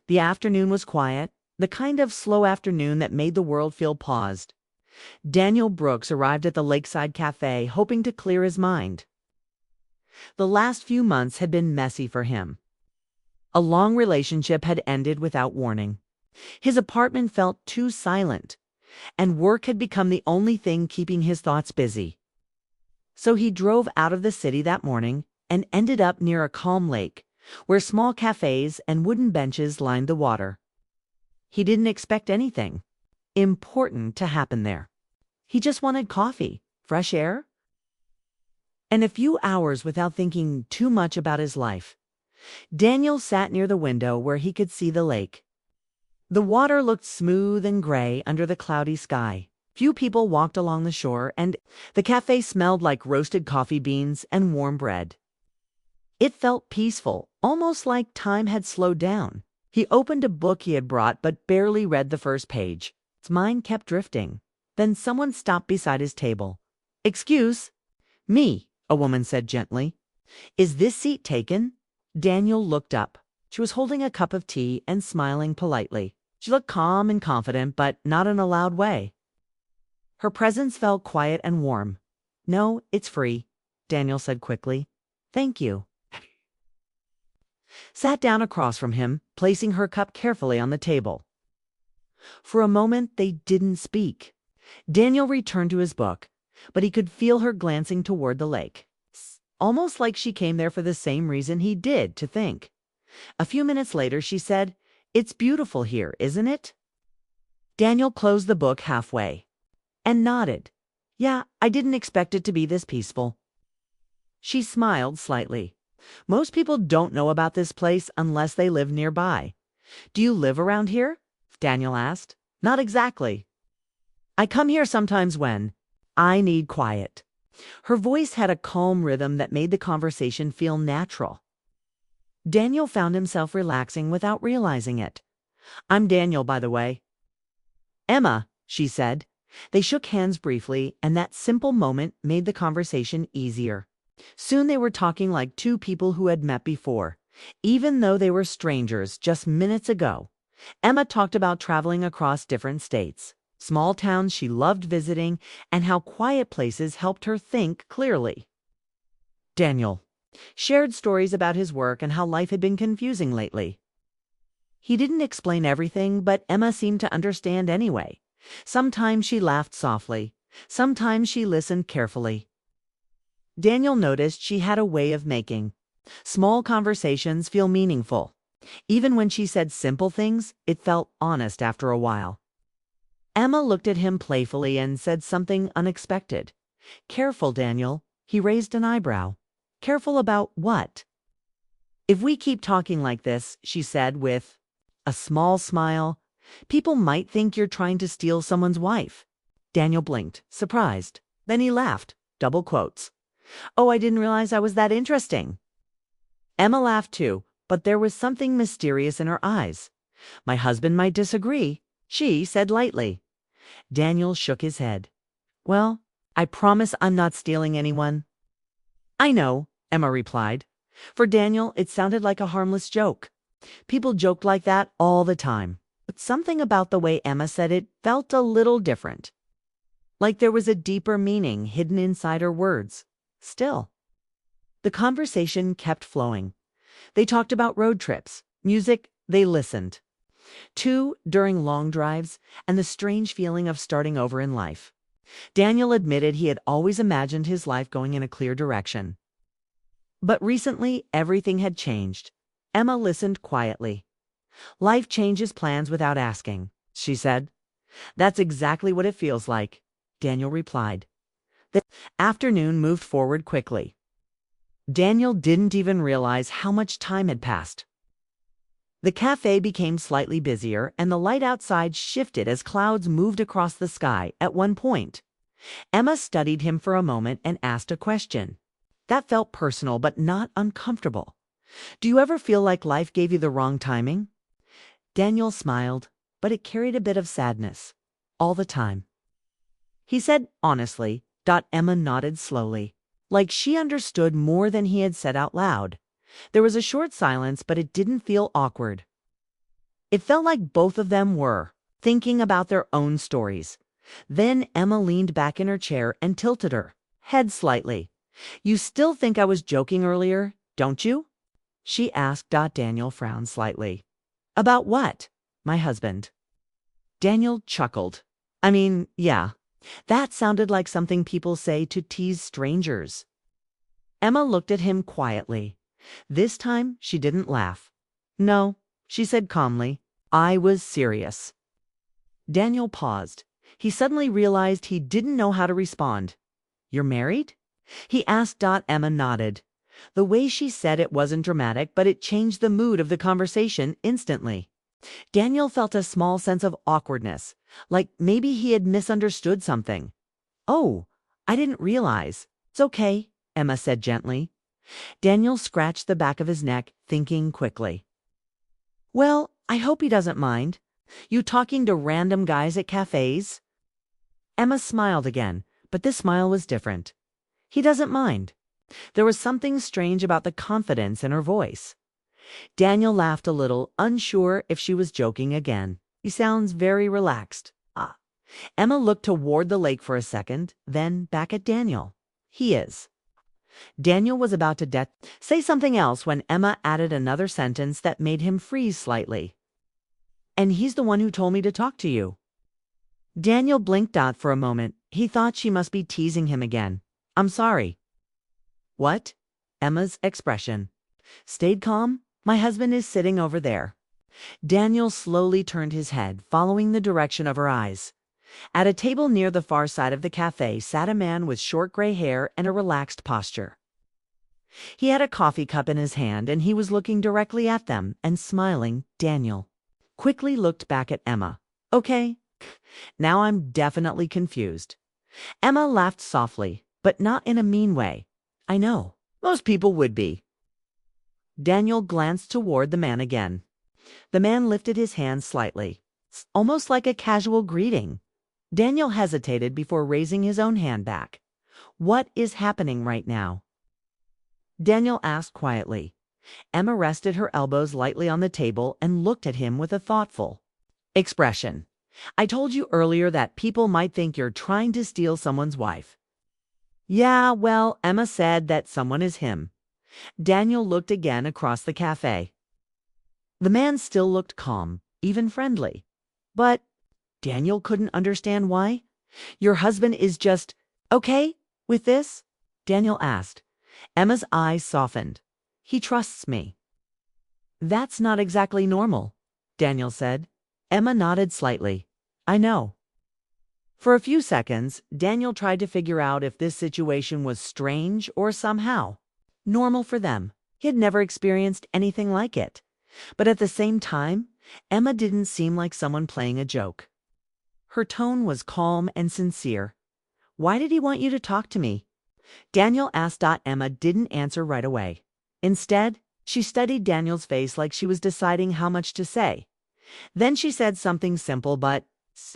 The afternoon was quiet, the kind of slow afternoon that made the world feel paused. Daniel Brooks arrived at the lakeside cafe hoping to clear his mind. The last few months had been messy for him. A long relationship had ended without warning. His apartment felt too silent, and work had become the only thing keeping his thoughts busy. So he drove out of the city that morning and ended up near a calm lake, where small cafes and wooden benches lined the water. He didn't expect anything important to happen there. He just wanted coffee, fresh air, and a few hours without thinking too much about his life. Daniel sat near the window where he could see the lake. The water looked smooth and gray under the cloudy sky. Few people walked along the shore, and the cafe smelled like roasted coffee beans and warm bread. It felt peaceful, almost like time had slowed down. He opened a book he had brought but barely read the first page. His mind kept drifting. Then someone stopped beside his table. "Excuse me," a woman said gently. "Is this seat taken?" Daniel looked up. She was holding a cup of tea and smiling politely. She looked calm and confident, but not in a loud way. Her presence felt quiet and warm. "No, it's free," Daniel said quickly. "Thank you." Sat down across from him, placing her cup carefully on the table. For a moment they didn't speak. Daniel returned to his book, but he could feel her glancing toward the lake. Almost like she came there for the same reason he did, to think. A few minutes later she said, "It's beautiful here, isn't it?" Daniel closed the book halfway and nodded. "Yeah, I didn't expect it to be this peaceful." She smiled slightly. "Most people don't know about this place unless they live nearby." "Do you live around here?" Daniel asked. "Not exactly. I come here sometimes when I need quiet." Her voice had a calm rhythm that made the conversation feel natural. Daniel found himself relaxing without realizing it. "I'm Daniel, by the way." "Emma," she said. They shook hands briefly, and that simple moment made the conversation easier. Soon they were talking like two people who had met before, even though they were strangers just minutes ago. Emma talked about traveling across different states, small towns she loved visiting, and how quiet places helped her think clearly. Daniel shared stories about his work and how life had been confusing lately. He didn't explain everything, but Emma seemed to understand anyway. Sometimes she laughed softly. Sometimes she listened carefully. Daniel noticed she had a way of making small conversations feel meaningful. Even when she said simple things, it felt honest after a while. Emma looked at him playfully and said something unexpected. "Careful, Daniel." He raised an eyebrow. "Careful about what?" "If we keep talking like this," she said with a small smile, "people might think you're trying to steal someone's wife." Daniel blinked, surprised. Then he laughed, double quotes. "Oh, I didn't realize I was that interesting." Emma laughed too, but there was something mysterious in her eyes. "My husband might disagree," she said lightly. Daniel shook his head. "Well, I promise I'm not stealing anyone." "I know," Emma replied. For Daniel, it sounded like a harmless joke. People joked like that all the time. But something about the way Emma said it felt a little different. Like there was a deeper meaning hidden inside her words. Still, the conversation kept flowing. They talked about road trips, music they listened to during long drives, and the strange feeling of starting over in life. Daniel admitted he had always imagined his life going in a clear direction. But recently, everything had changed. Emma listened quietly. "Life changes plans without asking," she said. "That's exactly what it feels like," Daniel replied. The afternoon moved forward quickly. Daniel didn't even realize how much time had passed. The cafe became slightly busier, and the light outside shifted as clouds moved across the sky at one point. Emma studied him for a moment and asked a question. That felt personal but not uncomfortable. "Do you ever feel like life gave you the wrong timing?" Daniel smiled, but it carried a bit of sadness. "All the time," he said honestly. Emma nodded slowly, like she understood more than he had said out loud. There was a short silence, but it didn't feel awkward. It felt like both of them were thinking about their own stories. Then Emma leaned back in her chair and tilted her head slightly. "You still think I was joking earlier, don't you?" she asked. Daniel frowned slightly. "About what?" "My husband." Daniel chuckled. "I mean, yeah, that sounded like something people say to tease strangers." Emma looked at him quietly. This time she didn't laugh. "No," she said calmly, "I was serious." Daniel paused. He suddenly realized he didn't know how to respond. "You're married?" he asked. Emma nodded. The way she said it wasn't dramatic, but it changed the mood of the conversation instantly. Daniel felt a small sense of awkwardness, like maybe he had misunderstood something. "Oh, I didn't realize." "It's okay," Emma said gently. Daniel scratched the back of his neck, thinking quickly. "Well, I hope he doesn't mind. You talking to random guys at cafes?" Emma smiled again, but this smile was different. "He doesn't mind." There was something strange about the confidence in her voice. Daniel laughed a little, unsure if she was joking again. "He sounds very relaxed." "Ah." Emma looked toward the lake for a second, then back at Daniel. "He is." Daniel was about to say something else when Emma added another sentence that made him freeze slightly. "And he's the one who told me to talk to you." Daniel blinked out for a moment. He thought she must be teasing him again. "I'm sorry." "What?" Emma's expression stayed calm. "My husband is sitting over there." Daniel slowly turned his head, following the direction of her eyes. At a table near the far side of the cafe sat a man with short gray hair and a relaxed posture. He had a coffee cup in his hand, and he was looking directly at them and smiling. Daniel quickly looked back at Emma. "Okay, now I'm definitely confused." Emma laughed softly, but not in a mean way. "I know. Most people would be." Daniel glanced toward the man again. The man lifted his hand slightly, almost like a casual greeting. Daniel hesitated before raising his own hand back. "What is happening right now?" Daniel asked quietly. Emma rested her elbows lightly on the table and looked at him with a thoughtful expression. "I told you earlier that people might think you're trying to steal someone's wife." "Yeah, well, Emma said that someone is him." Daniel looked again across the cafe. The man still looked calm, even friendly. "But," Daniel couldn't understand why. "Your husband is just okay with this?" Daniel asked. Emma's eyes softened. "He trusts me." "That's not exactly normal," Daniel said. Emma nodded slightly. "I know." For a few seconds, Daniel tried to figure out if this situation was strange or somehow normal for them. He had never experienced anything like it. But at the same time, Emma didn't seem like someone playing a joke. Her tone was calm and sincere. "Why did he want you to talk to me?" Daniel asked. Emma didn't answer right away. Instead, she studied Daniel's face like she was deciding how much to say. Then she said something simple but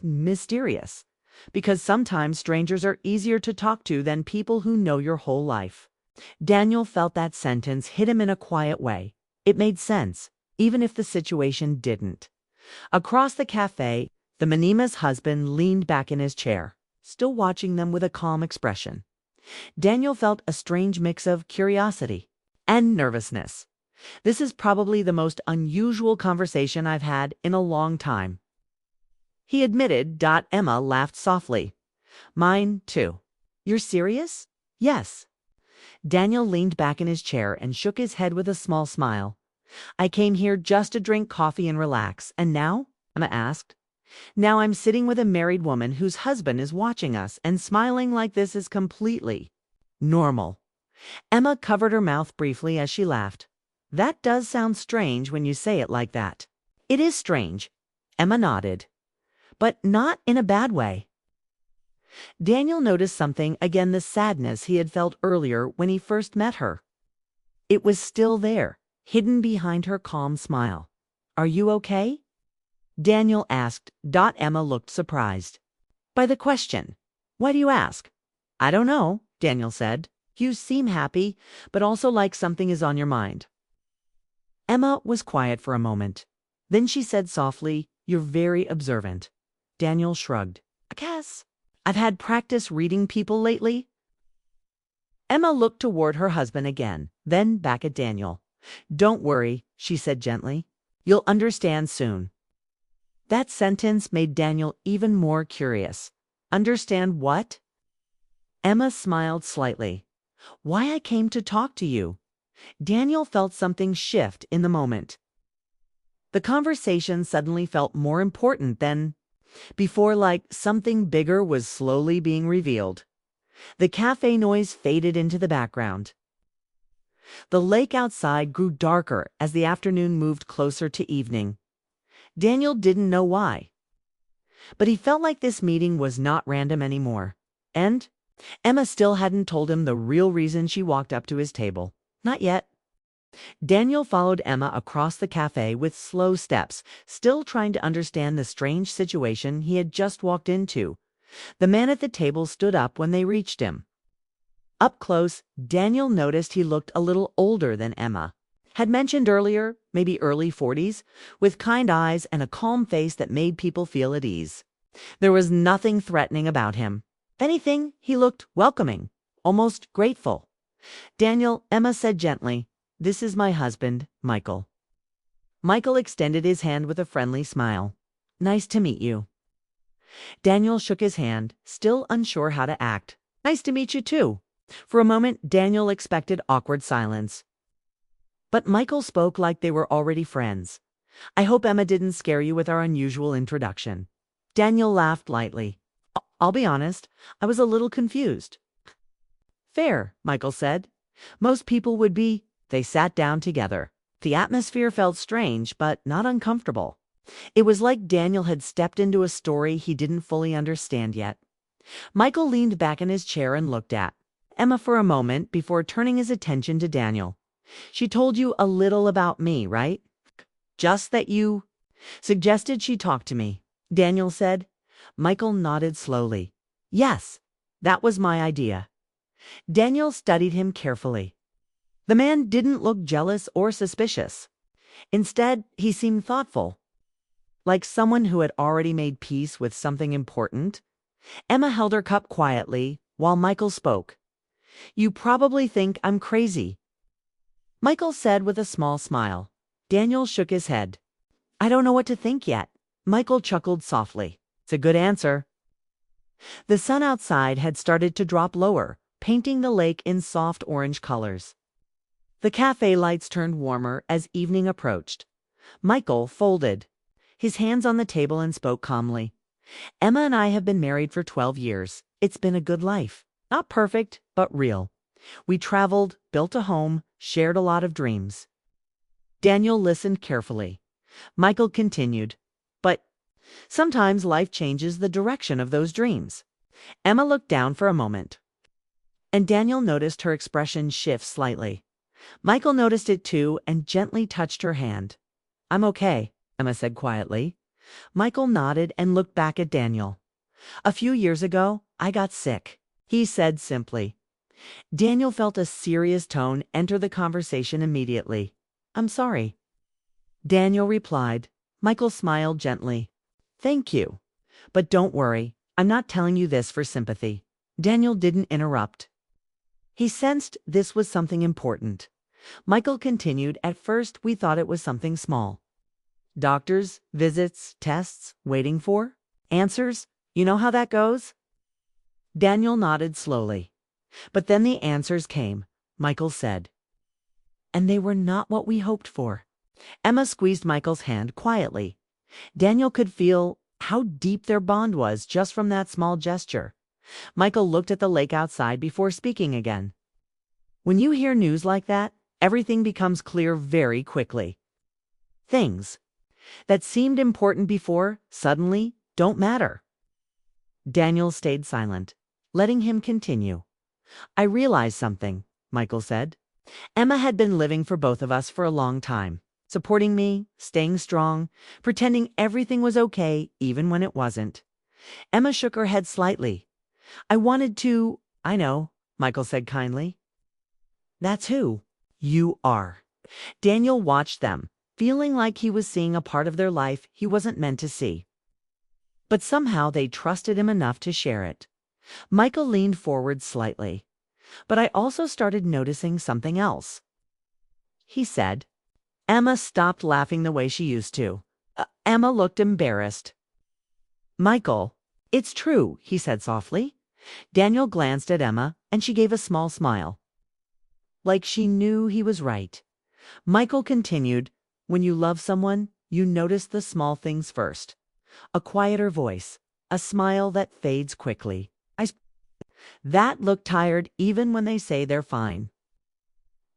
mysterious. "Because sometimes strangers are easier to talk to than people who know your whole life." Daniel felt that sentence hit him in a quiet way. It made sense, even if the situation didn't. Across the cafe, the Manima's husband leaned back in his chair, still watching them with a calm expression. Daniel felt a strange mix of curiosity and nervousness. "This is probably the most unusual conversation I've had in a long time," he admitted. Emma laughed softly. "Mine, too." "You're serious?" "Yes." Daniel leaned back in his chair and shook his head with a small smile. "I came here just to drink coffee and relax, and now?" Emma asked. "Now I'm sitting with a married woman whose husband is watching us, and smiling like this is completely normal." Emma covered her mouth briefly as she laughed. "That does sound strange when you say it like that." "It is strange," Emma nodded. "But not in a bad way." Daniel noticed something again, the sadness he had felt earlier when he first met her. It was still there, hidden behind her calm smile. "Are you okay?" Daniel asked. Emma looked surprised by the question. "Why do you ask?" "I don't know," Daniel said. "You seem happy, but also like something is on your mind." Emma was quiet for a moment. Then she said softly, "You're very observant." Daniel shrugged. "I guess. I've had practice reading people lately." Emma looked toward her husband again, then back at Daniel. "Don't worry," she said gently. "You'll understand soon." That sentence made Daniel even more curious. Understand what? Emma smiled slightly. "Why I came to talk to you." Daniel felt something shift in the moment. The conversation suddenly felt more important than before, like something bigger was slowly being revealed. The cafe noise faded into the background. The lake outside grew darker as the afternoon moved closer to evening. Daniel didn't know why, but he felt like this meeting was not random anymore. And Emma still hadn't told him the real reason she walked up to his table. Not yet. Daniel followed Emma across the cafe with slow steps, still trying to understand the strange situation he had just walked into. The man at the table stood up when they reached him. Up close, Daniel noticed he looked a little older than Emma had mentioned earlier, maybe early 40s, with kind eyes and a calm face that made people feel at ease. There was nothing threatening about him. If anything, he looked welcoming, almost grateful. "Daniel," Emma said gently, "this is my husband, Michael." Michael extended his hand with a friendly smile. "Nice to meet you." Daniel shook his hand, still unsure how to act. "Nice to meet you too." For a moment, Daniel expected awkward silence. But Michael spoke like they were already friends. "I hope Emma didn't scare you with our unusual introduction." Daniel laughed lightly. "I'll be honest, I was a little confused." "Fair," Michael said. "Most people would be." They sat down together. The atmosphere felt strange, but not uncomfortable. It was like Daniel had stepped into a story he didn't fully understand yet. Michael leaned back in his chair and looked at Emma for a moment before turning his attention to Daniel. "She told you a little about me, right?" "Just that you suggested she talk to me," Daniel said. Michael nodded slowly. "Yes, that was my idea." Daniel studied him carefully. The man didn't look jealous or suspicious. Instead, he seemed thoughtful, like someone who had already made peace with something important. Emma held her cup quietly while Michael spoke. "You probably think I'm crazy," Michael said with a small smile. Daniel shook his head. "I don't know what to think yet." Michael chuckled softly. "It's a good answer." The sun outside had started to drop lower, painting the lake in soft orange colors. The cafe lights turned warmer as evening approached. Michael folded his hands on the table and spoke calmly. "Emma and I have been married for 12 years. It's been a good life. Not perfect, but real. We traveled, built a home, shared a lot of dreams." Daniel listened carefully. Michael continued, "But sometimes life changes the direction of those dreams." Emma looked down for a moment, and Daniel noticed her expression shift slightly. Michael noticed it too and gently touched her hand. "I'm okay," Emma said quietly. Michael nodded and looked back at Daniel. "A few years ago, I got sick," he said simply. Daniel felt a serious tone enter the conversation immediately. "I'm sorry." Daniel replied. Michael smiled gently. "Thank you. But don't worry, I'm not telling you this for sympathy." Daniel didn't interrupt. He sensed this was something important. Michael continued, "At first, we thought it was something small. Doctors, visits, tests, waiting for answers. You know how that goes?" Daniel nodded slowly. "But then the answers came," Michael said. "And they were not what we hoped for." Emma squeezed Michael's hand quietly. Daniel could feel how deep their bond was just from that small gesture. Michael looked at the lake outside before speaking again. "When you hear news like that, everything becomes clear very quickly. Things that seemed important before suddenly don't matter." Daniel stayed silent, letting him continue. "I realized something," Michael said. "Emma had been living for both of us for a long time, supporting me, staying strong, pretending everything was okay even when it wasn't." Emma shook her head slightly. "I wanted to—" "I know," Michael said kindly. "That's who you are." Daniel watched them, feeling like he was seeing a part of their life he wasn't meant to see. But somehow they trusted him enough to share it. Michael leaned forward slightly. But I also started noticing something else, he said. Emma stopped laughing the way she used to. Emma looked embarrassed. Michael, it's true, he said softly. Daniel glanced at Emma, and she gave a small smile. Like she knew he was right. Michael continued, when you love someone, you notice the small things first. A quieter voice, a smile that fades quickly. That look tired even when they say they're fine.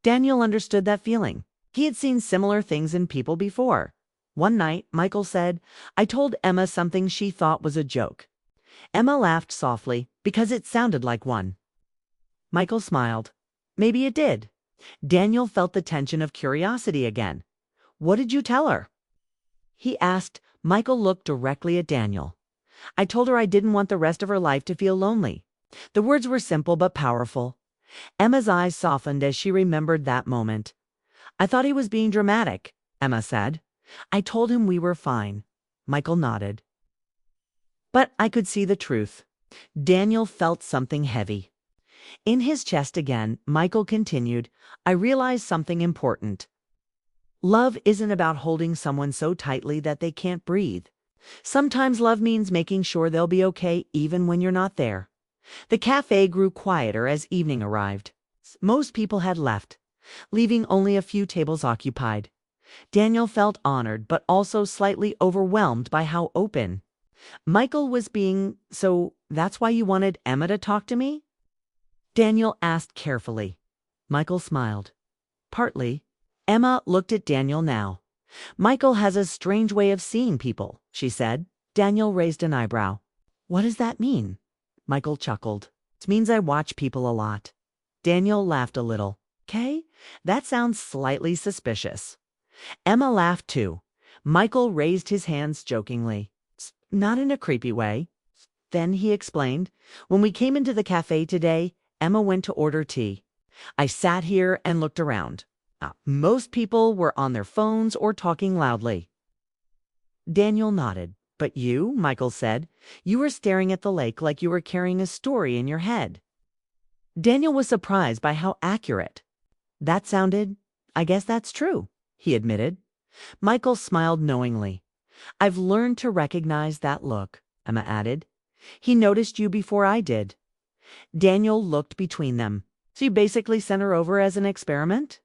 Daniel understood that feeling. He had seen similar things in people before. One night, Michael said, I told Emma something she thought was a joke. Emma laughed softly because it sounded like one. Michael smiled. Maybe it did. Daniel felt the tension of curiosity again. What did you tell her? He asked. Michael looked directly at Daniel. I told her I didn't want the rest of her life to feel lonely. The words were simple but powerful. Emma's eyes softened as she remembered that moment. I thought he was being dramatic, Emma said. I told him we were fine. Michael nodded. But I could see the truth. Daniel felt something heavy. In his chest again, Michael continued, I realized something important. Love isn't about holding someone so tightly that they can't breathe. Sometimes love means making sure they'll be okay even when you're not there. The cafe grew quieter as evening arrived. Most people had left, leaving only a few tables occupied. Daniel felt honored but also slightly overwhelmed by how open Michael was being. So that's why you wanted Emma to talk to me? Daniel asked carefully. Michael smiled. Partly. Emma looked at Daniel now. Michael has a strange way of seeing people, she said. Daniel raised an eyebrow. What does that mean? Michael chuckled. It means I watch people a lot. Daniel laughed a little. Okay, that sounds slightly suspicious. Emma laughed too. Michael raised his hands jokingly. Not in a creepy way. Then he explained, when we came into the cafe today, Emma went to order tea. I sat here and looked around. Most people were on their phones or talking loudly. Daniel nodded. But you, Michael said, you were staring at the lake like you were carrying a story in your head. Daniel was surprised by how accurate. That sounded, I guess that's true, he admitted. Michael smiled knowingly. I've learned to recognize that look, Emma added. He noticed you before I did. Daniel looked between them. So you basically sent her over as an experiment?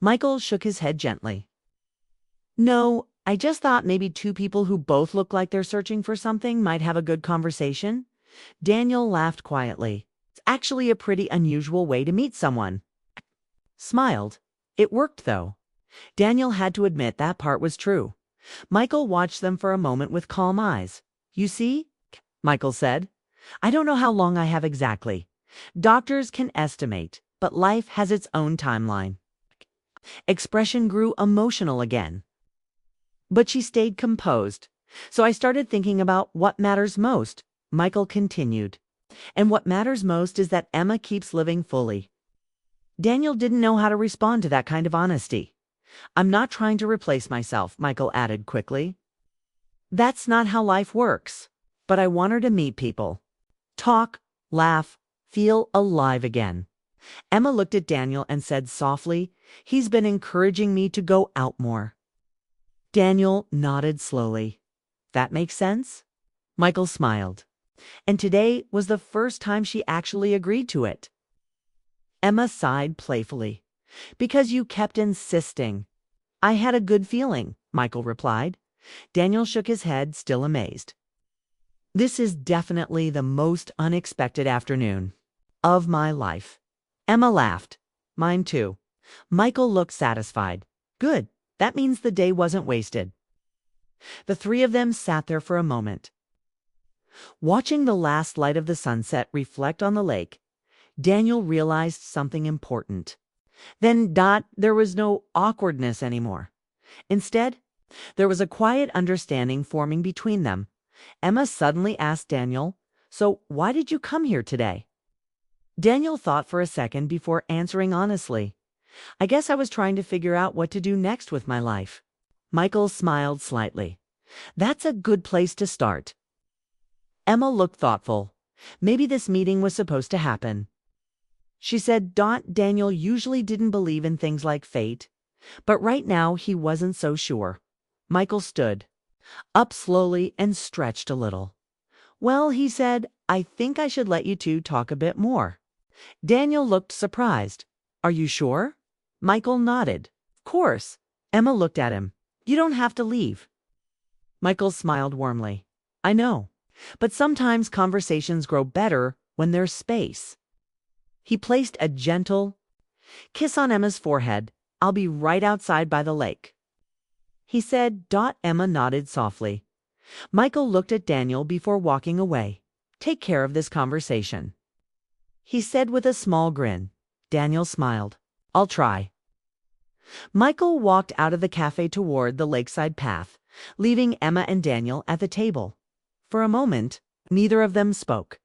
Michael shook his head gently. No, I just thought maybe two people who both look like they're searching for something might have a good conversation. Daniel laughed quietly. It's actually a pretty unusual way to meet someone. Smiled. It worked, though. Daniel had to admit that part was true. Michael watched them for a moment with calm eyes. You see, Michael said, I don't know how long I have exactly. Doctors can estimate, but life has its own timeline. Expression grew emotional again. But she stayed composed. So I started thinking about what matters most, Michael continued. And what matters most is that Emma keeps living fully. Daniel didn't know how to respond to that kind of honesty. I'm not trying to replace myself, Michael added quickly. That's not how life works. But I want her to meet people. Talk, laugh, feel alive again. Emma looked at Daniel and said softly, he's been encouraging me to go out more. Daniel nodded slowly. That makes sense? Michael smiled. And today was the first time she actually agreed to it. Emma sighed playfully. Because you kept insisting. I had a good feeling, Michael replied. Daniel shook his head, still amazed. This is definitely the most unexpected afternoon of my life. Emma laughed. Mine too. Michael looked satisfied. Good. That means the day wasn't wasted. The three of them sat there for a moment, watching the last light of the sunset reflect on the lake. Daniel realized something important. Then, there was no awkwardness anymore. Instead, there was a quiet understanding forming between them. Emma suddenly asked Daniel, so why did you come here today? Daniel thought for a second before answering honestly. I guess I was trying to figure out what to do next with my life. Michael smiled slightly. That's a good place to start. Emma looked thoughtful. Maybe this meeting was supposed to happen. She said Daniel usually didn't believe in things like fate, but right now he wasn't so sure. Michael stood up slowly and stretched a little. Well, he said, I think I should let you two talk a bit more. Daniel looked surprised. Are you sure? Michael nodded. Of course. Emma looked at him. You don't have to leave. Michael smiled warmly. I know, but sometimes conversations grow better when there's space. He placed a gentle kiss on Emma's forehead. I'll be right outside by the lake, he said. Emma nodded softly. Michael looked at Daniel before walking away. Take care of this conversation, he said with a small grin. Daniel smiled. I'll try. Michael walked out of the cafe toward the lakeside path, leaving Emma and Daniel at the table. For a moment, neither of them spoke.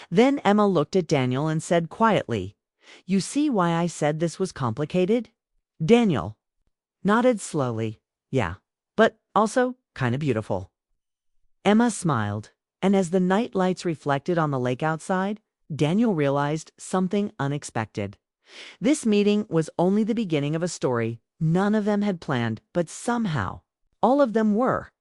Then Emma looked at Daniel and said quietly, You see why I said this was complicated? Daniel nodded slowly. Yeah, but also kind of beautiful. Emma smiled, and as the night lights reflected on the lake outside, Daniel realized something unexpected. This meeting was only the beginning of a story none of them had planned, but somehow all of them were.